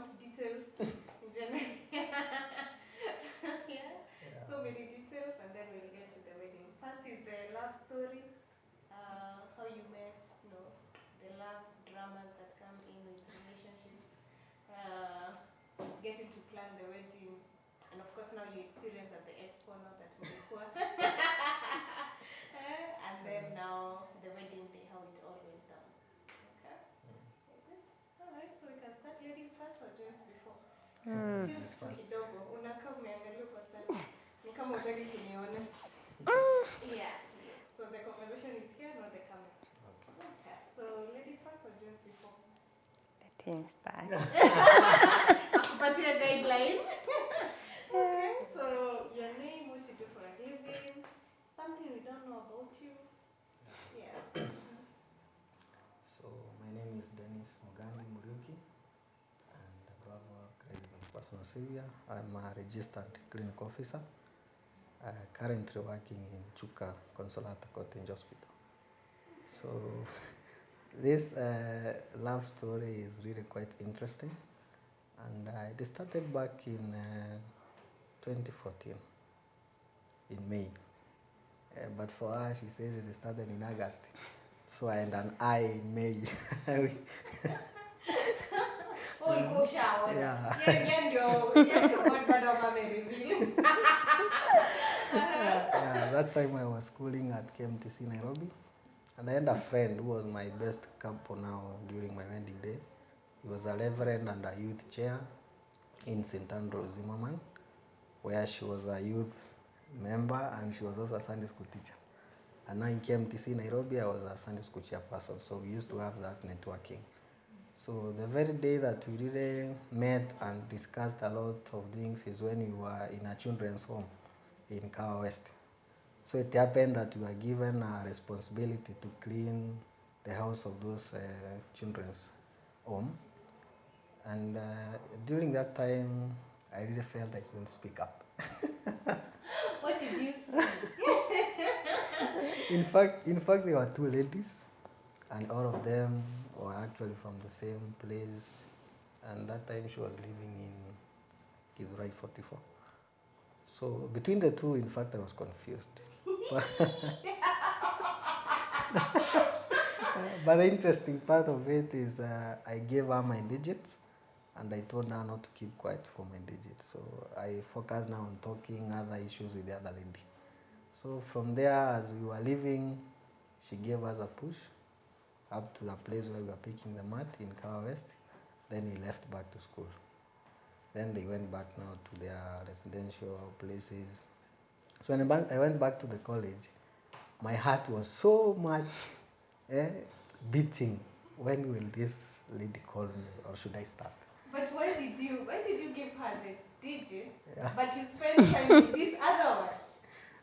want details in general. Yeah. So many details, and then we'll get to the wedding. First is the love story, how you met, the love dramas that come in with relationships, getting to plan the wedding, and of course now you experience at the expo now that Mlikuwa. And then now the wedding day, how it all went down. Okay? Alright, so we can start ladies first or gents before? Tilt tu kidogo, unakaa umeangalia kwa sana. Ni kama hutaki kuniona. Yeah, yes. So the conversation is here, not the camera. Okay. So ladies first or gents before? The team starts. Akupatia guideline. Okay, so your name, what you do for a living, something we don't know about you. Yeah. So my name is Dennis Mugandi Muriuki, and above all, Christ and personal savior. I'm a registered clinic officer, currently working in Chuka Consolata Cottage Hospital. So this love story is really quite interesting, and it started back in 2014 in May. But for her, she says it started in August. So I had an I in May. Yeah. Yeah, that time I was schooling at KMTC Nairobi, and I had a friend who was my best couple now during my wedding day. He was a reverend and a youth chair in St. Andrews Zimmerman, where she was a youth member and she was also a Sunday school teacher. And now in KMTC Nairobi, I was a Sunday school chairperson, so we used to have that networking. So the very day that we really met and discussed a lot of things is when we were in a children's home in Kawa West. So it happened that we were given a responsibility to clean the house of those children's home. And during that time, I really felt I couldn't speak up. What did you say? In fact, there were two ladies, and all of them were actually from the same place. And that time she was living in Githurai 44. So between the two, in fact, I was confused. But the interesting part of it is I gave her my digits, and I told her not to keep quiet for my digits. So I focused now on talking other issues with the other lady. So from there, as we were leaving, she gave us a push up to the place where we were picking the mat in Kawa West. Then we left back to school. Then they went back now to their residential places. So when I went back to the college, my heart was so much beating. When will this lady call me, or should I start? But why did you give her the digits, but you spent time with this other one?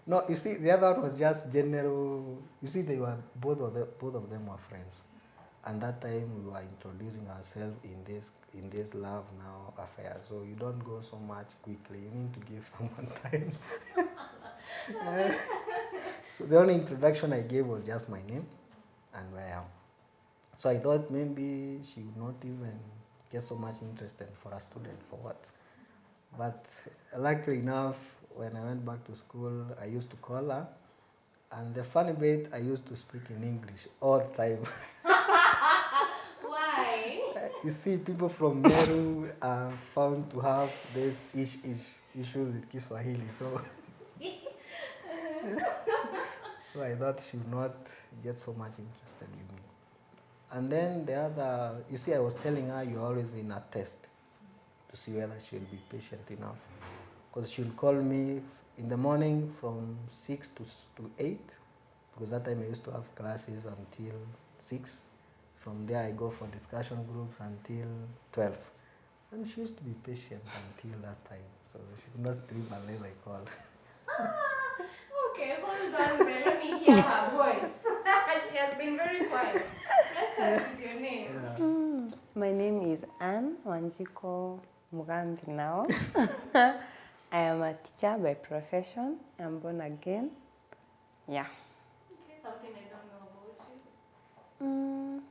No, you see, the other one was just general. You see, they were both of them were friends, and that time we were introducing ourselves in this love now affair. So you don't go so much quickly. You need to give someone time. So the only introduction I gave was just my name and where I am. So I thought maybe she would not even get so much interested for a student, for what. But luckily enough, when I went back to school, I used to call her. And the funny bit, I used to speak in English all the time. Why? You see, people from Meru are found to have this issues with Kiswahili. So I thought she would not get so much interested in me. And then the other, you see, I was telling her you're always in a test to see whether she'll be patient enough. Because she'll call me in the morning from 6 to 8, because that time I used to have classes until 6. From there I go for discussion groups until 12. And she used to be patient until that time. So she could not sleep unless I called. Okay, hold on there. Let me hear her voice. She has been very quiet. Let's start with your name. Yeah. My name is Anne Wanjiko Mugambi now. I am a teacher by profession. I'm born again. Yeah. Okay, something I don't know about you.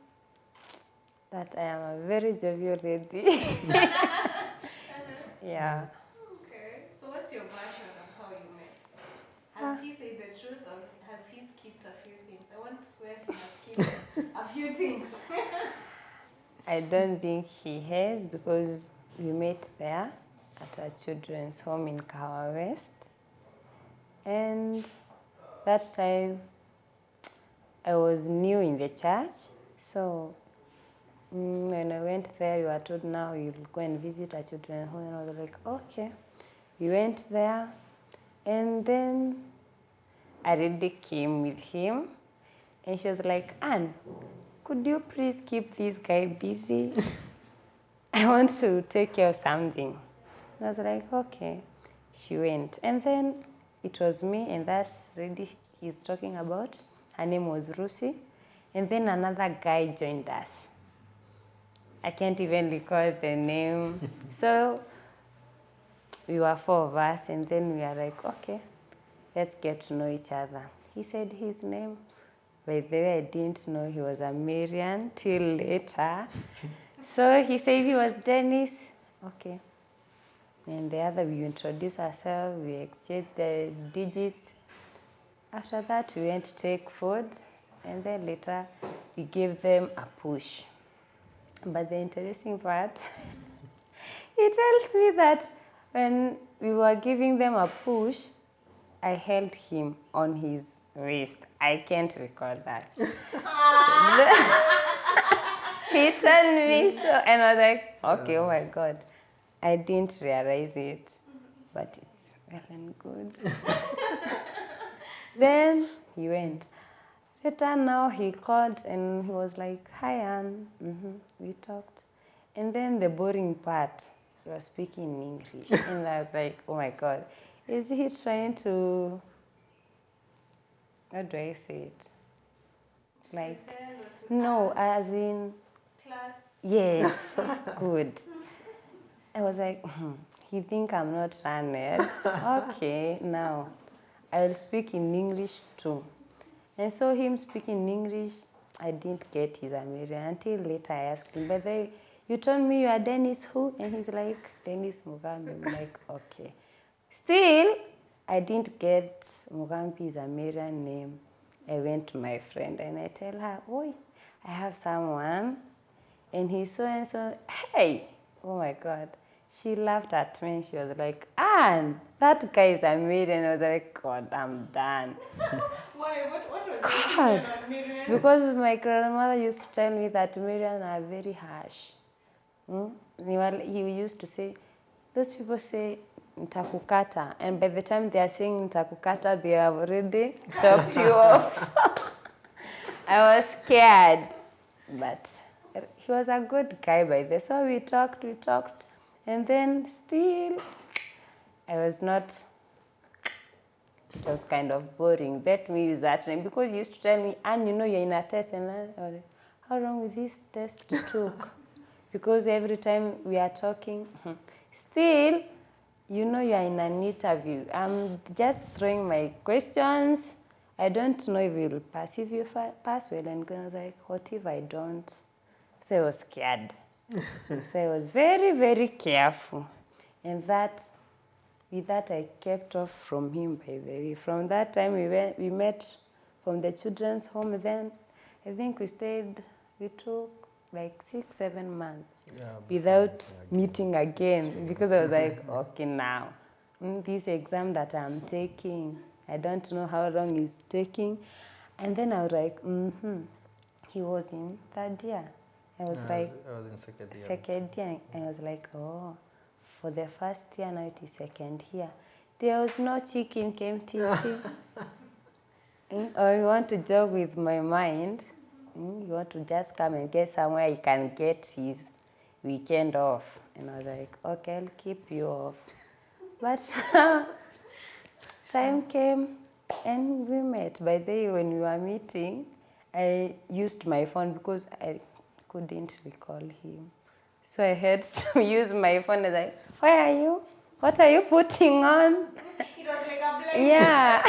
that I am a very jovial lady. Yeah. Okay. So what's your version of how you met? Has he said the truth or has he skipped a few things? I want where he has skipped a few things. I don't think he has because we met there at a children's home in Kawa West. And that time I was new in the church. So when I went there, you were told now you'll go and visit a children's home. And I was like, okay. We went there. And then I already came with him. And she was like, Anne, could you please keep this guy busy? I want to take care of something. And I was like, okay. She went. And then it was me and that lady he's talking about. Her name was Rusi. And then another guy joined us. I can't even recall the name. So we were 4 of us and then we were like, okay, let's get to know each other. He said his name. By the way, I didn't know he was a Marian till later. So he said he was Dennis. Okay. And the other, we introduced ourselves, we exchanged the digits. After that, we went to take food. And then later, we gave them a push. But the interesting part, he tells me that when we were giving them a push, I held him on his waist. I can't recall that. He told me so, and I was like, okay, oh my God. I didn't realize it, but it's well and good. Then he went. Later now he called and he was like, hi Anne. We talked. And then the boring part, he was speaking in English. And I was like, oh my God, is he trying to, how do I say it? Like, no, as in, Class. yes, good. I was like, he think I'm not learned. Okay, now I'll speak in English too. And so him speaking in English, I didn't get his American until later I asked him, but you told me you are Dennis who? And he's like, Dennis Mugambi. I'm like, okay. Still, I didn't get Mugambi's American name. I went to my friend and I tell her, oi, I have someone and he's so and so. Hey, oh my God. She laughed at me and she was like, Anne, that guy is American. I was like, God, I'm done. Why? What was God, the on Miriam? because my grandmother used to tell me that Miriam are very harsh. He used to say, those people say nitakukata, and by the time they are saying nitakukata, they have already chopped you off. So I was scared, but he was a good guy by the way. So we talked, and then still I was not. It was kind of boring. Let me use that name because he used to tell me, and you know you're in a test, and I was like, how long will this test took? Because every time we are talking, still, you know you're in an interview. I'm just throwing my questions. I don't know if you'll pass. If you pass well, and I was like, what if I don't? So I was scared. So I was very, very careful. And with that, I kept off from him, by the way. From that time, we met from the children's home. Then I think we took like 6-7 months without meeting again because I was like, okay, now, this exam that I'm taking, I don't know how long it's taking. And then I was like, he was in 3rd year. I was I was in 2nd year. 2nd year. I was like, oh. For the 1st year, now it is 2nd year. There was no chick in KMTC. Or you want to joke with my mind, you want to just come and get somewhere you can get his weekend off. And I was like, okay, I'll keep you off. But time came and we met. By the way, when we were meeting, I used my phone because I couldn't recall him. So I had to use my phone and like, where are you? What are you putting on? It was like a blend. Yeah.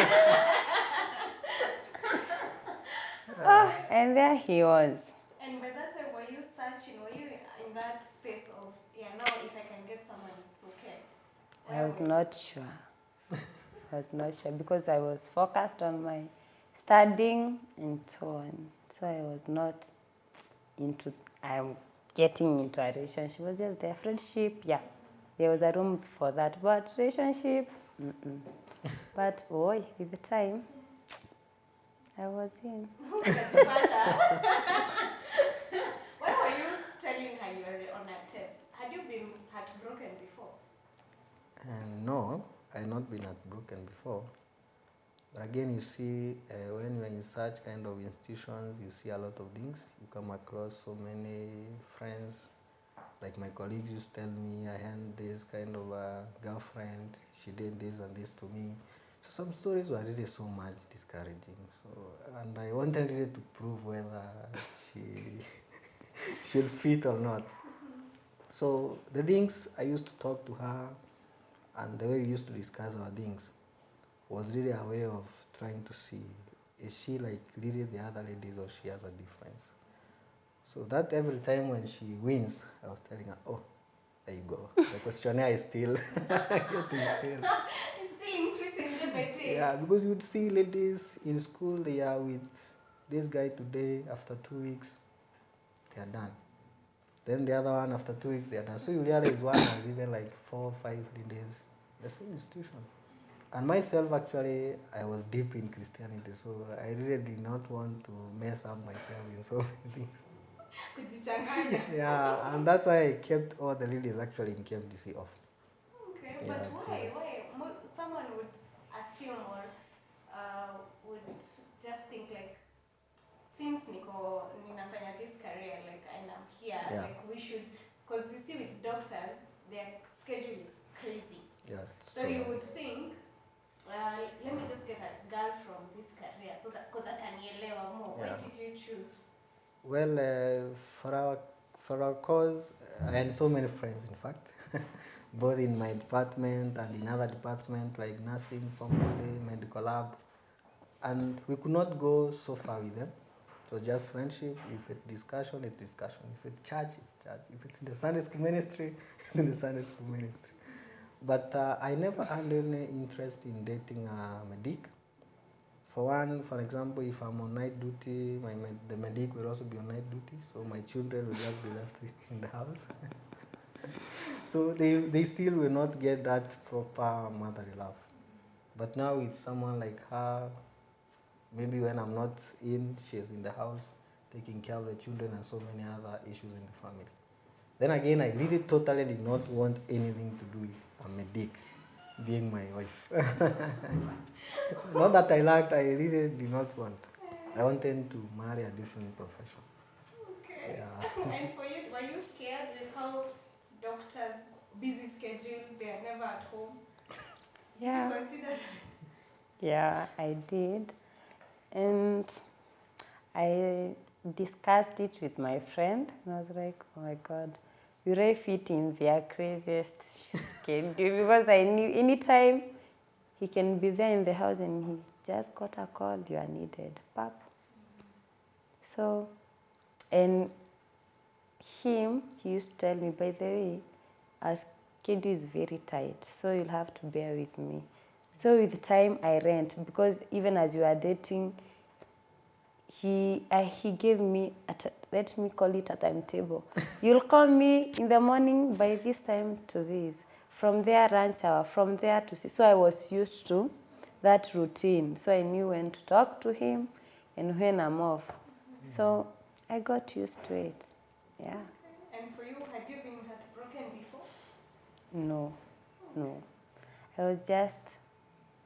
And there he was. And by that time, were you searching can get someone, it's okay. I was not sure. I was not sure because I was focused on my studying and so on. So I was not getting into a relationship. It was just their friendship. Yeah, there was a room for that. But relationship, But boy, with the time, I was in. Why were you telling her you were on a test? Had you been heartbroken before? No, I've not been heartbroken before. But again, you see, when you are in such kind of institutions, you see a lot of things. You come across so many friends. Like my colleagues used to tell me, I had this kind of a girlfriend, she did this and this to me. So some stories were really so much discouraging. So, and I wanted really to prove whether she should fit or not. So the things I used to talk to her and the way we used to discuss our things was really a way of trying to see, is she like really the other ladies or she has a difference? So that every time when she wins, I was telling her, oh, there you go. The questionnaire is still getting filled. It's still increasing day by day. Yeah, because you'd see ladies in school, they are with this guy today, after 2 weeks, they are done. Then the other one, after 2 weeks, they are done. So you realize one has even like 4 or 5 ladies, the same institution. And myself, actually, I was deep in Christianity, so I really did not want to mess up myself in so many things. Yeah, and that's why I kept all the ladies actually in KMTC off. Okay, Yeah, but why? Someone would assume or would just think like, since ninafanya this career, like, and I'm here, Yeah. like we should, because you see with doctors, their schedule is crazy. Yeah, So you would think, let me just get a girl from this career, so that because atanielewa more. Yeah. Why did you choose? Well, for our cause, I had so many friends, in fact, both in my department and in other departments like nursing, pharmacy, medical lab, and we could not go so far with them. So just friendship. If it's discussion, it's discussion. If it's church, it's church. If it's in the Sunday school ministry, in the Sunday school ministry. But I never had any interest in dating a medic. For one, for example, if I'm on night duty, the medic will also be on night duty, so my children will just be left in the house. So they still will not get that proper motherly love. But now with someone like her, maybe when I'm not in, she's in the house, taking care of the children and so many other issues in the family. Then again, I really totally did not want anything to do with a medic being my wife. Not that I liked, I really did not want. I wanted to marry a different profession. Okay. Yeah. And for you, were you scared with how doctors' busy schedule, they are never at home? Yeah. Did you consider that? Yeah, I did. And I discussed it with my friend, and I was like, oh my God, will I fit in their craziest schedule? Because I knew anytime he can be there in the house and he just got a call, you are needed. Pap. So, and he used to tell me, by the way, our schedule is very tight, so you'll have to bear with me. So with time, I rent, because even as you are dating, he gave me, let me call it a timetable. You'll call me in the morning by this time to this. From there, lunch hour. From there to see. So I was used to that routine. So I knew when to talk to him and when I'm off. So I got used to it. Yeah. And for you, had you been heartbroken before? No. I was just,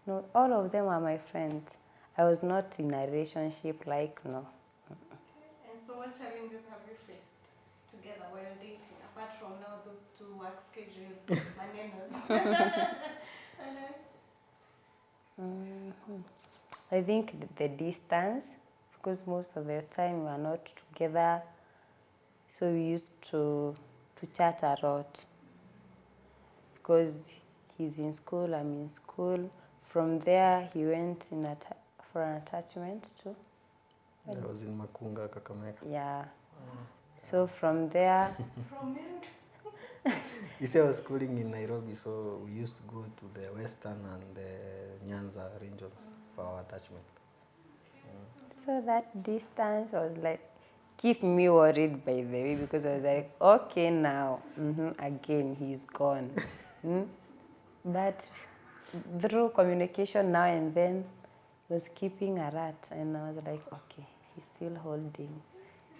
no, all of them are my friends. I was not in a relationship like, no. And so what challenges have you faced together while dating, apart from now those two work schedule manenos? I think the distance, because most of the time we are not together, so we used to chat a lot. Because he's in school, I'm in school. From there, he went for an attachment too. I was in Makunga, Kakamega. Yeah. So from there, You see, I was schooling in Nairobi, so we used to go to the Western and the Nyanza regions for our attachment. So that distance was like, keep me worried by the way, because I was like, okay now, again, he's gone. But through communication now and then, he was keeping a rat, and I was like, okay, he's still holding.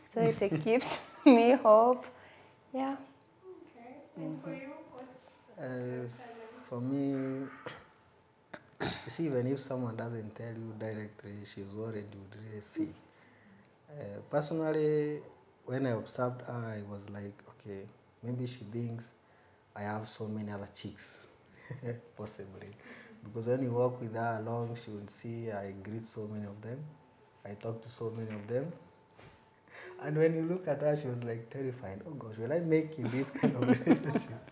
So it keeps me hope. Yeah. Okay. And for you, what's your challenge? For me, you see, even if someone doesn't tell you directly, she's worried, you would really see. Personally, when I observed her, I was like, okay, maybe she thinks I have so many other chicks, possibly. Because when you walk with her along, she would see I greet so many of them. I talk to so many of them. And when you look at her, she was like terrified. Oh gosh, will I make in this kind of relationship?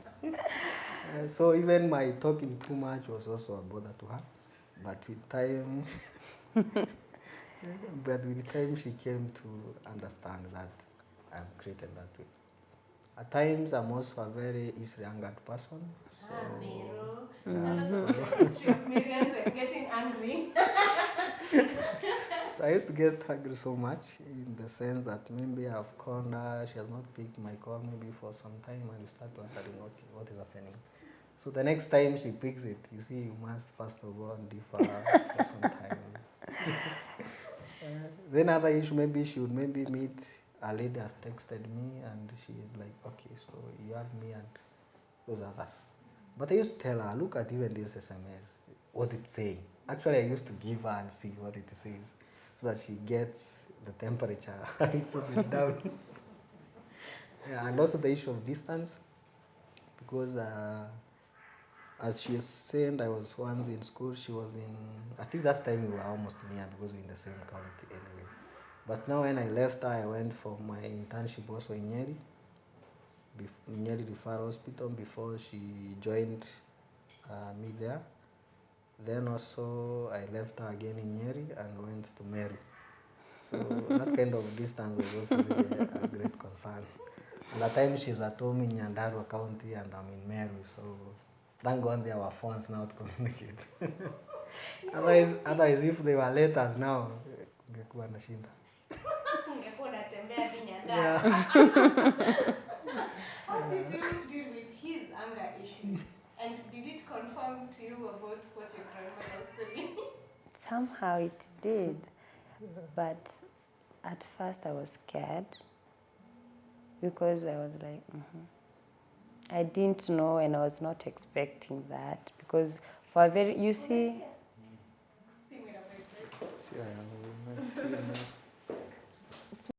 So even my talking too much was also a bother to her. But with time, she came to understand that I'm created that way. At times, I'm also a very easily angered person. So, Miro. yeah, History of millions and getting angry. so I used to get angry so much in the sense that maybe I've called her, she has not picked my call maybe for some time, and you start wondering what is happening. So the next time she picks it, you see, you must first of all defer for some time. Then other issue, maybe she would maybe meet a lady has texted me and she is like, okay, so you have me and those others. But I used to tell her, look at even this SMS, what it's saying. Actually, I used to give her and see what it says so that she gets the temperature a little bit down. Yeah, and also the issue of distance, because as she was saying, I was once in school, she was in, I think that time we were almost near because we were in the same county anyway. But now when I left her, I went for my internship also in Nyeri, Nyeri Referral Hospital before she joined me there. Then also I left her again in Nyeri and went to Meru. So that kind of distance was also really a great concern. And at times she's at home in Nyandarua County and I'm in Meru, so thank God there were phones now to communicate. Otherwise, if they were letters now, ungekuwa na shida. Ungekuwa unatembea hadi Nyandarua. Yeah. How did you deal with his anger issues? And did it confirm to you about what your grandmother was doing? Somehow it did. But at first I was scared because I was like, I didn't know and I was not expecting that because for a very, you see,